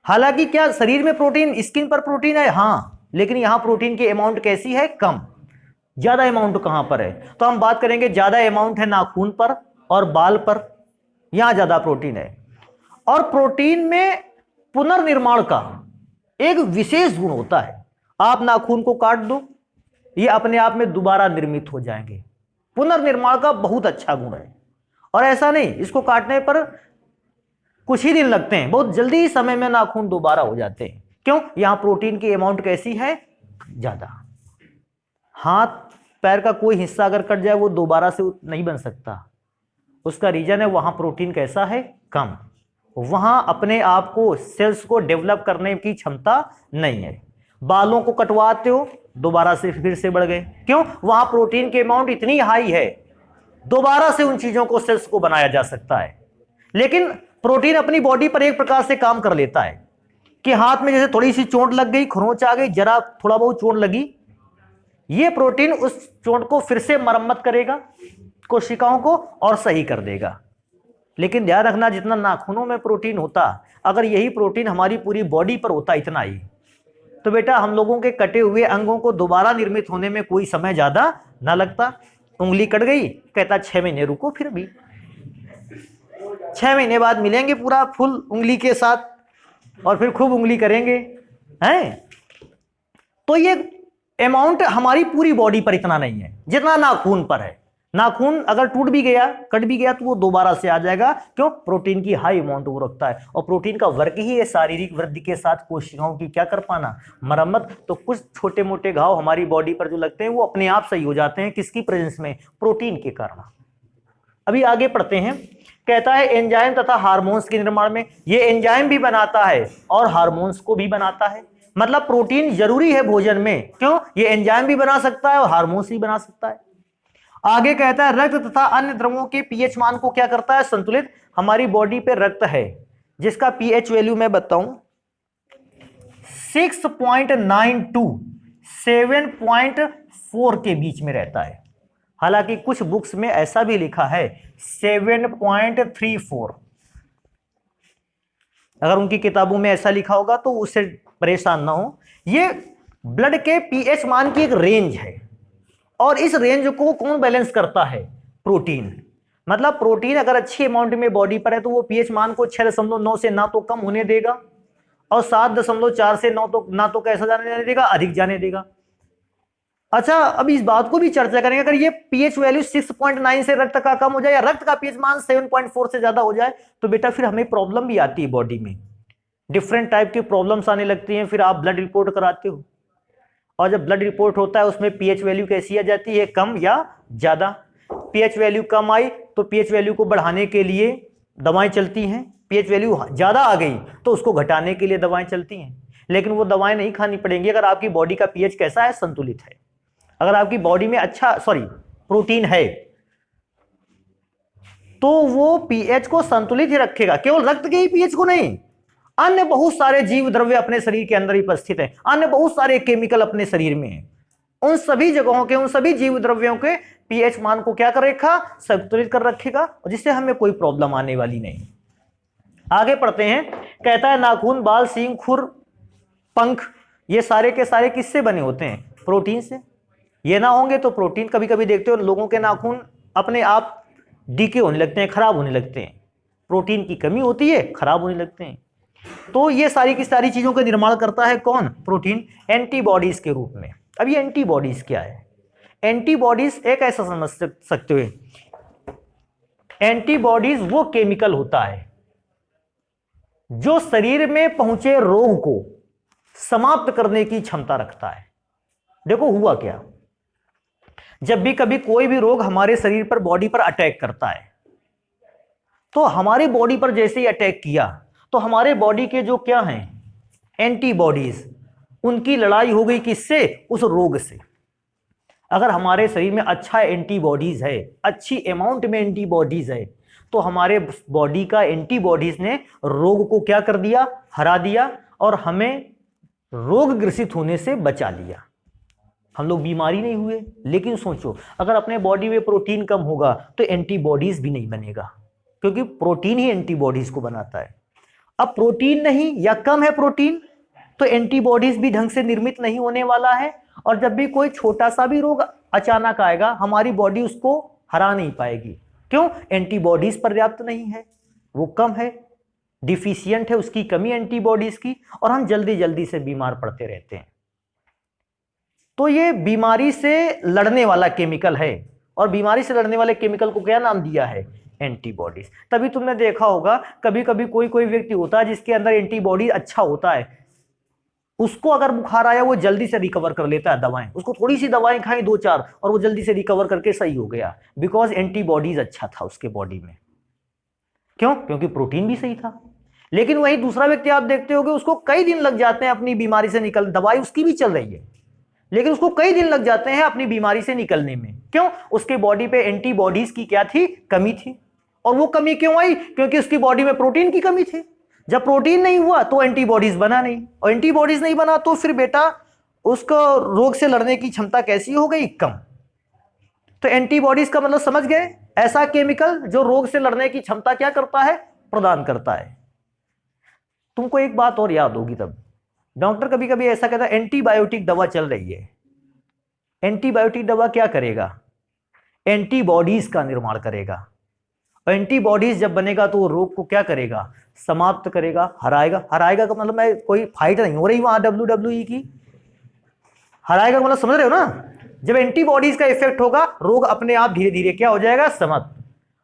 हालांकि क्या शरीर में प्रोटीन, स्किन पर प्रोटीन है, हाँ, लेकिन यहां प्रोटीन की अमाउंट कैसी है, कम। ज्यादा अमाउंट कहां पर है, तो हम बात करेंगे ज्यादा अमाउंट है नाखून पर और बाल पर, यहां ज्यादा प्रोटीन है। और प्रोटीन में पुनर्निर्माण का एक विशेष गुण होता है। आप नाखून को काट दो, ये अपने आप में दोबारा निर्मित हो जाएंगे। पुनर्निर्माण का बहुत अच्छा गुण है। और ऐसा नहीं इसको काटने पर कुछ ही दिन लगते हैं, बहुत जल्दी ही समय में नाखून दोबारा हो जाते हैं। क्यों, यहां प्रोटीन की अमाउंट कैसी है, ज्यादा। हाथ पैर का कोई हिस्सा अगर कट जाए वो दोबारा से नहीं बन सकता, उसका रीजन है वहां प्रोटीन कैसा है, कम। वहां अपने आप को, सेल्स को डेवलप करने की क्षमता नहीं है। बालों को कटवाते हो, दोबारा से फिर से बढ़ गए, क्यों, वहां प्रोटीन की अमाउंट इतनी हाई है, दोबारा से उन चीजों को, सेल्स को बनाया जा सकता है। लेकिन प्रोटीन अपनी बॉडी पर एक प्रकार से काम कर लेता है कि हाथ में जैसे थोड़ी सी चोट लग गई, खरोंच आ गई, जरा थोड़ा बहुत चोट लगी, ये प्रोटीन उस चोट को फिर से मरम्मत करेगा, कोशिकाओं को, और सही कर देगा। लेकिन ध्यान रखना, जितना नाखूनों में प्रोटीन होता, अगर यही प्रोटीन हमारी पूरी बॉडी पर होता इतना ही, तो बेटा हम लोगों के कटे हुए अंगों को दोबारा निर्मित होने में कोई समय ज्यादा ना लगता। उंगली कट गई, कहता 6 महीने रुको, फिर भी 6 महीने बाद मिलेंगे पूरा फुल उंगली के साथ और फिर खूब उंगली करेंगे हैं। तो ये अमाउंट हमारी पूरी बॉडी पर इतना नहीं है जितना नाखून पर है। नाखून अगर टूट भी गया, कट भी गया, तो वो दोबारा से आ जाएगा। क्यों? प्रोटीन की हाई अमाउंट वो रखता है, और प्रोटीन का वर्क ही है शारीरिक वृद्धि के साथ कोशिकाओं की क्या कर पाना, मरम्मत। तो कुछ छोटे मोटे घाव हमारी बॉडी पर जो लगते हैं वो अपने आप सही हो जाते हैं, किसकी प्रेजेंस में? प्रोटीन के कारण। अभी आगे पढ़ते हैं। कहता है एंजाइम तथा हार्मोन्स के निर्माण में, ये एंजाइम भी बनाता है और हार्मोन्स को भी बनाता है। मतलब प्रोटीन जरूरी है भोजन में। क्यों? ये एंजाइम भी बना सकता है और हार्मोन्स भी बना सकता है। आगे कहता है रक्त तथा अन्य द्रवों के पीएच मान को क्या करता है? संतुलित। हमारी बॉडी पे रक्त है जिसका पीएच वैल्यू मैं बताऊं 6.92 7.4 के बीच में रहता है। हालांकि कुछ बुक्स में ऐसा भी लिखा है 7.34। अगर उनकी किताबों में ऐसा लिखा होगा तो उससे परेशान ना हो। ये ब्लड के पीएच मान की एक रेंज है, और इस रेंज को कौन बैलेंस करता है? प्रोटीन। मतलब प्रोटीन अगर अच्छी अमाउंट में बॉडी पर है तो वो पीएच मान को 6.9 से ना तो कम होने देगा, और 7.4 से ना तो कैसा जाने देगा, अधिक जाने देगा। अच्छा, अब इस बात को भी चर्चा करेंगे, अगर ये पीएच वैल्यू 6.9 से रक्त का कम हो जाए या रक्त का पीएच मान 7.4 से ज्यादा हो जाए तो बेटा फिर हमें प्रॉब्लम भी आती है बॉडी में, डिफरेंट टाइप की प्रॉब्लम्स आने लगती हैं। फिर आप ब्लड रिपोर्ट कराते हो, और जब ब्लड रिपोर्ट होता है उसमें पीएच वैल्यू कैसी आ जाती है? कम या ज्यादा। पीएच वैल्यू कम आई तो पीएच वैल्यू को बढ़ाने के लिए दवाएं चलती हैं, पीएच वैल्यू ज्यादा आ गई तो उसको घटाने के लिए दवाएं चलती हैं। लेकिन वो दवाएं नहीं खानी पड़ेंगी अगर आपकी बॉडी का पीएच कैसा है? संतुलित है। अगर आपकी बॉडी में प्रोटीन है तो वो पीएच को संतुलित ही रखेगा, केवल रक्त के ही पीएच को नहीं, अन्य बहुत सारे जीव द्रव्य अपने शरीर के अंदर ही उपस्थित है, अन्य बहुत सारे केमिकल अपने शरीर में है, उन सभी जगहों के, उन सभी जीव द्रव्यों के पीएच मान को क्या कर रखा? संतुलित कर रखेगा, और जिससे हमें कोई प्रॉब्लम आने वाली नहीं। आगे पढ़ते हैं। कहता है नाखून, बाल, सींग, खुर, पंख, ये सारे के सारे किससे बने होते हैं? प्रोटीन से। ये ना होंगे तो प्रोटीन, कभी कभी देखते हो लोगों के नाखून अपने आप डीके होने लगते हैं, खराब होने लगते हैं, प्रोटीन की कमी होती है, खराब होने लगते हैं। तो ये सारी की सारी चीजों का निर्माण करता है कौन? प्रोटीन, एंटीबॉडीज के रूप में। अब ये एंटीबॉडीज क्या है? एंटीबॉडीज एक ऐसा समझ सकते हो, एंटीबॉडीज वो केमिकल होता है जो शरीर में पहुंचे रोग को समाप्त करने की क्षमता रखता है। देखो हुआ क्या, जब भी कभी कोई भी रोग हमारे शरीर पर, बॉडी पर अटैक करता है, तो हमारी बॉडी पर जैसे ही अटैक किया तो हमारे बॉडी के जो क्या हैं एंटीबॉडीज, उनकी लड़ाई हो गई किससे? उस रोग से। अगर हमारे शरीर में अच्छा एंटीबॉडीज है, अच्छी अमाउंट में एंटीबॉडीज है, तो हमारे बॉडी का एंटीबॉडीज ने रोग को क्या कर दिया? हरा दिया, और हमें रोग ग्रसित होने से बचा लिया। हम लोग बीमारी नहीं हुए। लेकिन सोचो, अगर अपने बॉडी में प्रोटीन कम होगा तो एंटीबॉडीज भी नहीं बनेगा, क्योंकि प्रोटीन ही एंटीबॉडीज को बनाता है। अब प्रोटीन नहीं या कम है प्रोटीन, तो एंटीबॉडीज भी ढंग से निर्मित नहीं होने वाला है, और जब भी कोई छोटा सा भी रोग अचानक आएगा हमारी बॉडी उसको हरा नहीं पाएगी। क्यों? एंटीबॉडीज पर्याप्त नहीं है, वो कम है, डिफिशियंट है, उसकी कमी एंटीबॉडीज की, और हम जल्दी जल्दी से बीमार पड़ते रहते हैं। तो ये बीमारी से लड़ने वाला केमिकल है, और बीमारी से लड़ने वाले केमिकल को क्या नाम दिया है? एंटीबॉडीज। तभी तुमने देखा होगा कभी कभी कोई व्यक्ति होता है जिसके अंदर एंटीबॉडी अच्छा होता है, उसको अगर बुखार आया वो जल्दी से रिकवर कर लेता है दवाएं, उसको थोड़ी सी दवाएं खाई 2-4 और वो जल्दी से रिकवर करके सही हो गया, बिकॉज एंटीबॉडीज अच्छा था उसके बॉडी में। क्यों? क्योंकि प्रोटीन भी सही था। लेकिन वही दूसरा व्यक्ति आप देखते होगे उसको कई दिन लग जाते हैं अपनी बीमारी से निकल, दवाई उसकी भी चल रही है लेकिन उसको कई दिन लग जाते हैं अपनी बीमारी से निकलने में। क्यों? उसके बॉडी पे एंटीबॉडीज की क्या थी? कमी थी। और वो कमी क्यों आई? क्योंकि उसकी बॉडी में प्रोटीन की कमी थी। जब प्रोटीन नहीं हुआ तो एंटीबॉडीज बना नहीं, और एंटीबॉडीज नहीं बना तो फिर बेटा उसको रोग से लड़ने की क्षमता कैसी हो गई? कम। तो एंटीबॉडीज का मतलब समझ गए? ऐसा केमिकल जो रोग से लड़ने की क्षमता क्या करता है? प्रदान करता है। तुमको एक बात और याद होगी, तब डॉक्टर कभी कभी ऐसा कहता है एंटीबायोटिक दवा चल रही है। एंटीबायोटिक दवा क्या करेगा? एंटीबॉडीज का निर्माण करेगा। एंटीबॉडीज जब बनेगा तो वो रोग को क्या करेगा, समाप्त करेगा, हराएगा। हराएगा का मतलब मैं कोई फाइट नहीं हो रही वहां WWE की, हराएगा का मतलब समझ रहे हो ना। जब एंटीबॉडीज का इफेक्ट होगा रोग अपने आप धीरे धीरे क्या हो जाएगा, समाप्त।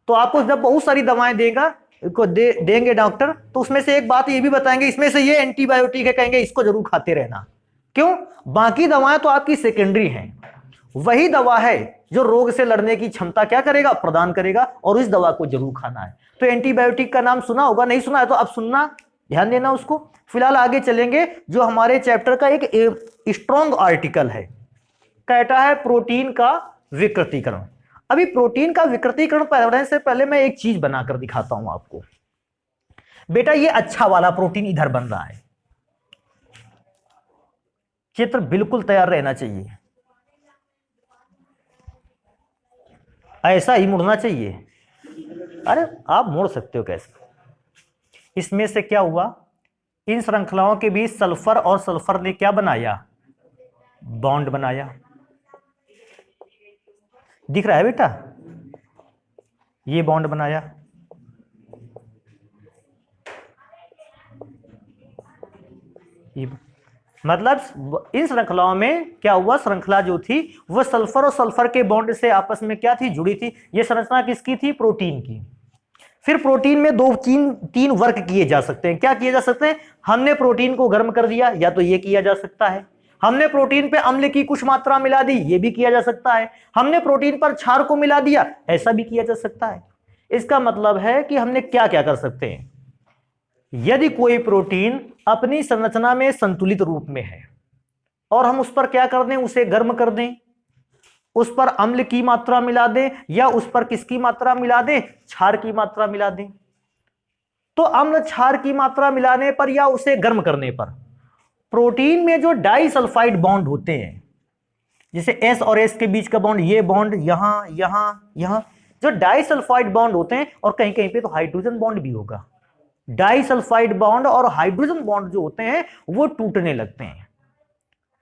तो आपको जब बहुत सारी दवाएं देंगे डॉक्टर, तो उसमें से एक बात ये भी बताएंगे इसमें से ये एंटीबायोटिक है, कहेंगे इसको जरूर खाते रहना। क्यों? बाकी दवाएं तो आपकी सेकेंडरी हैं, वही दवा है जो रोग से लड़ने की क्षमता क्या करेगा, प्रदान करेगा, और इस दवा को जरूर खाना है। तो एंटीबायोटिक का नाम सुना होगा, नहीं सुना है तो अब सुनना, ध्यान देना उसको। फिलहाल आगे चलेंगे, जो हमारे चैप्टर का एक स्ट्रॉन्ग आर्टिकल है, कहता है प्रोटीन का विकृतीकरण। अभी प्रोटीन का विकृतीकरण पढ़ने से पहले मैं एक चीज बनाकर दिखाता हूं आपको। बेटा ये अच्छा वाला प्रोटीन इधर बन रहा है, चित्र बिल्कुल तैयार रहना चाहिए, ऐसा ही मुड़ना चाहिए। अरे आप मोड़ सकते हो कैसे? इसमें से क्या हुआ, इन श्रृंखलाओं के बीच सल्फर और सल्फर ने क्या बनाया, बॉन्ड बनाया। दिख रहा है बेटा, ये बॉन्ड बनाया, ये मतलब इन श्रृंखलाओं में क्या हुआ, श्रृंखला जो थी वह सल्फर और सल्फर के बॉन्ड से आपस में क्या थी, जुड़ी थी। ये संरचना किसकी थी, प्रोटीन की। फिर प्रोटीन में तीन वर्क किए जा सकते हैं। क्या किए जा सकते हैं? हमने प्रोटीन को गर्म कर दिया, या तो ये किया जा सकता है। हमने प्रोटीन पे अम्ल की कुछ मात्रा मिला दी, ये भी किया जा सकता है। हमने प्रोटीन पर क्षार को मिला दिया, ऐसा भी किया जा सकता है। इसका मतलब है कि हमने क्या क्या कर सकते हैं। यदि कोई प्रोटीन अपनी संरचना में संतुलित रूप में है और हम उस पर क्या कर दें, उसे गर्म कर दें, उस पर अम्ल की मात्रा मिला दें, या उस पर किसकी मात्रा मिला दें, क्षार की मात्रा मिला दें, तो अम्ल क्षार की मात्रा मिलाने पर या उसे गर्म करने पर प्रोटीन में जो डाइसल्फाइड बॉन्ड होते हैं, जैसे S और S के बीच का बॉन्ड, ये बॉन्ड यहां यहां यहां, जो डाइसल्फाइड बॉन्ड होते हैं, और कहीं कहीं पे तो हाइड्रोजन बॉन्ड भी होगा, डाइसल्फाइड बॉन्ड और हाइड्रोजन बॉन्ड जो होते हैं वो टूटने लगते हैं।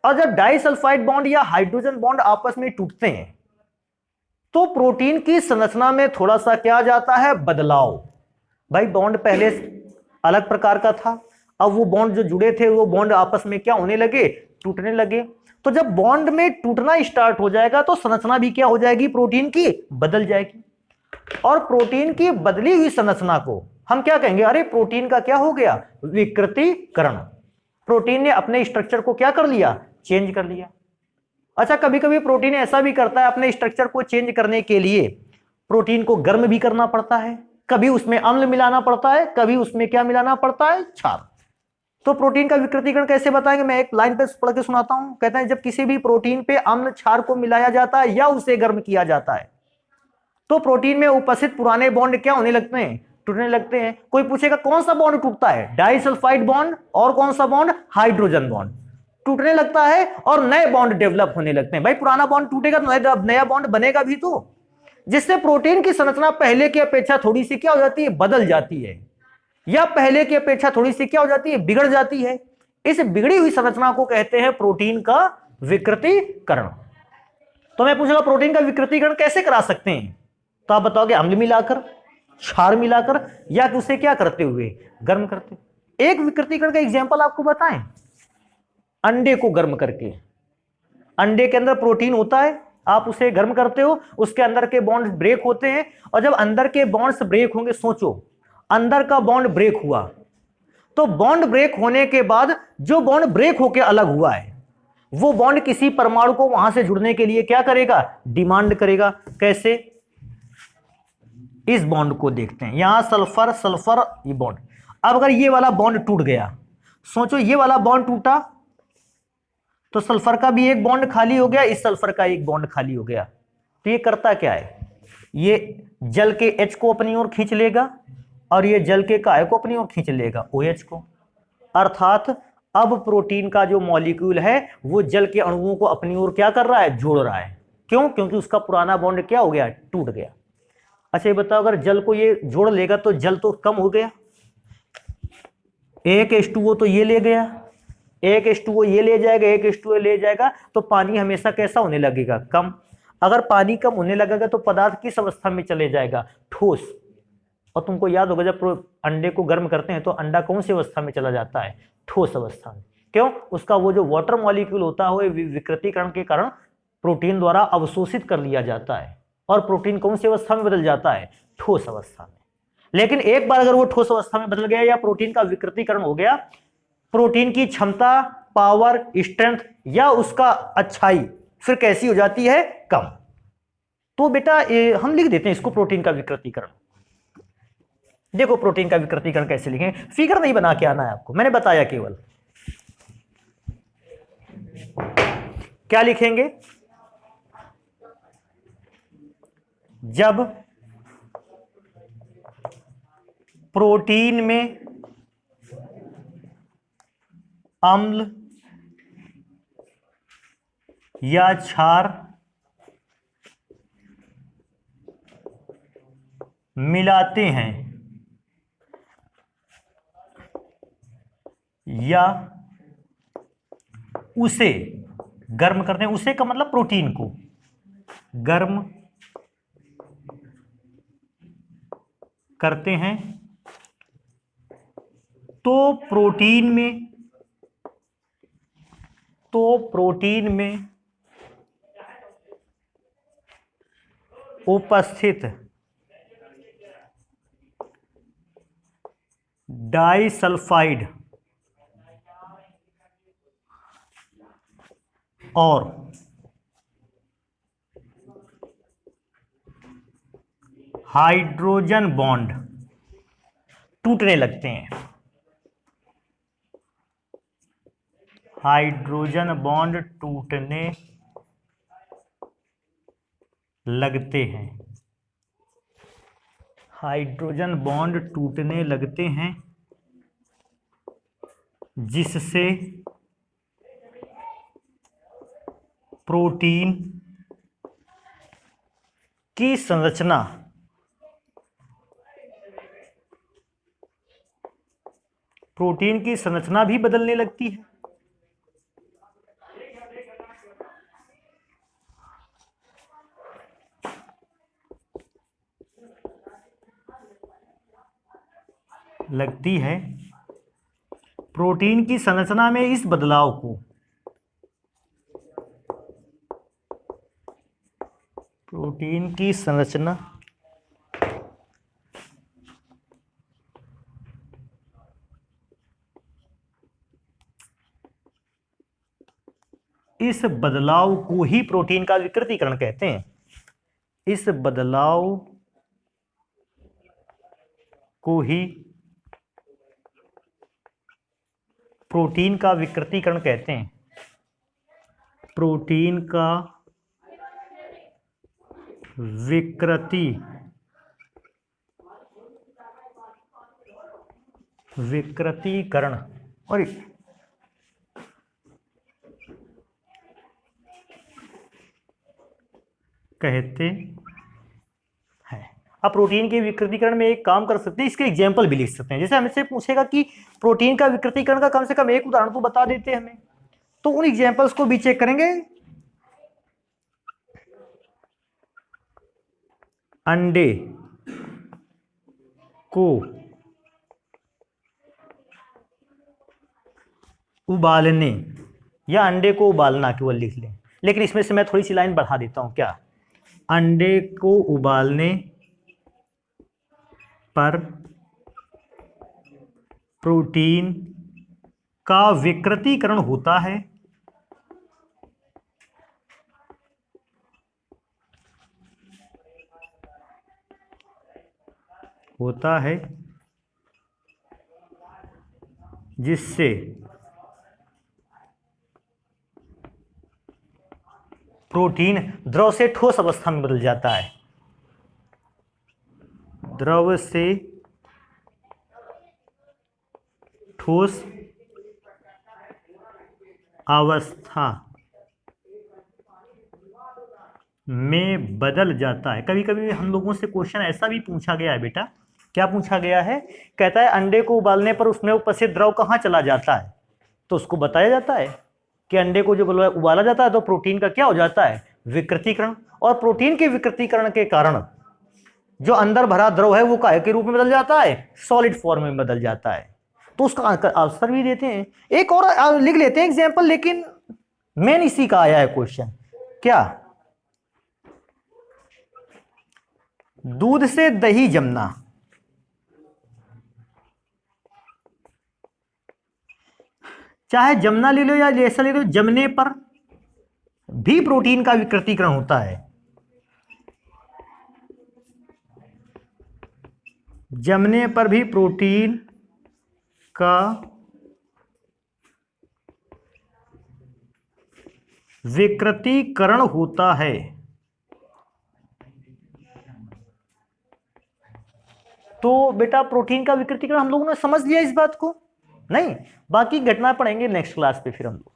और जब डाइसल्फाइड बॉन्ड या हाइड्रोजन बॉन्ड आपस में टूटते हैं तो प्रोटीन की संरचना में थोड़ा सा क्या आ जाता है, बदलाव। भाई बॉन्ड पहले अलग प्रकार का था, अब वो बॉन्ड जो जुड़े थे वो बॉन्ड आपस में क्या होने लगे, टूटने लगे। तो जब बॉन्ड में टूटना स्टार्ट हो जाएगा तो संरचना भी क्या हो जाएगी, प्रोटीन की बदल जाएगी। और प्रोटीन की बदली हुई संरचना को हम क्या कहेंगे, अरे प्रोटीन का क्या हो गया, विकृतीकरण। प्रोटीन ने अपने स्ट्रक्चर को क्या कर लिया, चेंज कर लिया। अच्छा, कभी कभी प्रोटीन ऐसा भी करता है, अपने स्ट्रक्चर को चेंज करने के लिए प्रोटीन को गर्म भी करना पड़ता है, कभी उसमें अम्ल मिलाना पड़ता है, कभी उसमें क्या मिलाना पड़ता है, क्षार। तो प्रोटीन का विकृतीकरण कैसे बताएंगे, मैं एक लाइन पे पढ़ के सुनाता हूं। कहते हैं जब किसी भी प्रोटीन पे अम्ल क्षार को मिलाया जाता है या उसे गर्म किया जाता है तो प्रोटीन में उपस्थित पुराने बॉन्ड क्या होने लगते हैं, टूटने लगते हैं। कोई पूछेगा कौन सा बॉन्ड टूटता है, डाइसल्फाइड बॉन्ड, और कौन सा बॉन्ड, हाइड्रोजन बॉन्ड टूटने लगता है और नए बॉन्ड डेवलप होने लगते हैं। भाई पुराना बॉन्ड टूटेगा तो नया बॉन्ड बनेगा भी, तो जिससे प्रोटीन की संरचना पहले की अपेक्षा थोड़ी सी क्या हो जाती है, बदल जाती है, या पहले की अपेक्षा थोड़ी सी क्या हो जाती है, बिगड़ जाती है। इस बिगड़ी हुई संरचना को कहते हैं प्रोटीन का विकृतीकरण। तो मैं पूछूंगा प्रोटीन का विकृतीकरण कैसे करा सकते हैं, तो आप बताओगे अम्ल मिलाकर, क्षार मिलाकर, या उसे क्या करते हुए, गर्म करते। एक विकृतीकरण का एग्जांपल आपको बताएं, अंडे को गर्म करके। अंडे के अंदर प्रोटीन होता है, आप उसे गर्म करते हो, उसके अंदर के बॉन्ड ब्रेक होते हैं, और जब अंदर के बॉन्ड्स ब्रेक होंगे, सोचो अंदर का बॉन्ड ब्रेक हुआ, तो बॉन्ड ब्रेक होने के बाद जो बॉन्ड ब्रेक होकर अलग हुआ है वो बॉन्ड किसी परमाणु को वहां से जुड़ने के लिए क्या करेगा, डिमांड करेगा। कैसे, इस बॉन्ड को देखते हैं, यहां सल्फर सल्फर ये बॉन्ड। अब अगर ये वाला बॉन्ड टूट गया, सोचो ये वाला बॉन्ड टूटा तो सल्फर का भी एक बॉन्ड खाली हो गया, इस सल्फर का एक बॉन्ड खाली हो गया। तो ये करता क्या है, ये जल के H को अपनी ओर खींच लेगा और ये जल के काय को अपनी ओर खींच लेगा, OH को। अर्थात अब प्रोटीन का जो मॉलिक्यूल है वो जल के अणुओं को अपनी ओर क्या कर रहा है, जोड़ रहा है। क्यों, क्योंकि उसका पुराना बॉन्ड क्या हो गया, टूट गया। अच्छा ये बताओ, अगर जल को ये जोड़ लेगा तो जल तो कम हो गया, एक H2O तो ये ले गया, एक H2O ये ले जाएगा, एक H2O ले जाएगा, तो पानी हमेशा कैसा होने लगेगा, कम। अगर पानी कम होने लगेगा तो पदार्थ किस अवस्था में चले जाएगा, ठोस। और तुमको याद होगा जब अंडे को गर्म करते हैं तो अंडा कौन सी अवस्था में चला जाता है? ठोस अवस्था में। क्यों? उसका वो जो वाटर मॉलिक्यूल होता है वो विकृतीकरण के कारण प्रोटीन द्वारा अवशोषित कर लिया जाता है और प्रोटीन कौन सी अवस्था में बदल जाता है? ठोस अवस्था में। लेकिन एक बार अगर वो ठोस अवस्था में बदल गया या प्रोटीन का विकृतीकरण हो गया, प्रोटीन की क्षमता, पावर, स्ट्रेंथ या उसका अच्छाई फिर कैसी हो जाती है? कम। तो बेटा हम लिख देते हैं इसको प्रोटीन का विकृतीकरण। देखो प्रोटीन का विकृतीकरण कैसे लिखें, फिगर नहीं बना के आना है आपको, मैंने बताया केवल। क्या लिखेंगे? जब प्रोटीन में अम्ल या क्षार मिलाते हैं या उसे गर्म करते हैं, उसे का मतलब प्रोटीन को गर्म करते हैं, तो प्रोटीन में उपस्थित डाइसल्फाइड और हाइड्रोजन बॉन्ड टूटने लगते हैं। हाइड्रोजन बॉन्ड टूटने लगते हैं। हाइड्रोजन बॉन्ड टूटने लगते हैं जिससे प्रोटीन की संरचना भी बदलने लगती है। प्रोटीन की संरचना में इस बदलाव को प्रोटीन की संरचना इस बदलाव को ही प्रोटीन का विकृतीकरण कहते हैं। इस बदलाव को ही प्रोटीन का विकृतीकरण कहते हैं। प्रोटीन का विकृतीकरण और कहते हैं। अब प्रोटीन के विकृतीकरण में एक काम कर सकते हैं, इसके एग्जाम्पल भी लिख सकते हैं। जैसे हमसे पूछेगा कि प्रोटीन का विकृतीकरण का कम से कम एक उदाहरण तो बता देते हैं हमें, तो उन एग्जाम्पल्स को भी चेक करेंगे। अंडे को उबालने या अंडे को उबालना केवल लिख लें, लेकिन इसमें से मैं थोड़ी सी लाइन बढ़ा देता हूं। क्या? अंडे को उबालने पर प्रोटीन का विकृतीकरण होता है जिससे प्रोटीन द्रव से ठोस अवस्था में बदल जाता है। द्रव से ठोस अवस्था में बदल जाता है। कभी कभी हम लोगों से क्वेश्चन ऐसा भी पूछा गया है बेटा। क्या पूछा गया है? कहता है अंडे को उबालने पर उसमें उपस्थित द्रव कहाँ चला जाता है, तो उसको बताया जाता है कि अंडे को जो उबाला जाता है तो प्रोटीन का क्या हो जाता है? विकृतीकरण। और प्रोटीन के विकृतीकरण के कारण जो अंदर भरा द्रव है वो काय के रूप में बदल जाता है, सॉलिड फॉर्म में बदल जाता है। तो उसका आंसर भी देते हैं। एक और लिख लेते हैं एग्जाम्पल, लेकिन मेन इसी का आया है क्वेश्चन। क्या? दूध से दही जमना। चाहे जमना ले लो या जैसा ले लो, जमने पर भी प्रोटीन का विकृतीकरण होता है। जमने पर भी प्रोटीन का विकृतीकरण होता है। तो बेटा प्रोटीन का विकृतीकरण हम लोगों ने समझ लिया इस बात को? नहीं, बाकी घटना पढ़ेंगे नेक्स्ट क्लास पे फिर हम लोग।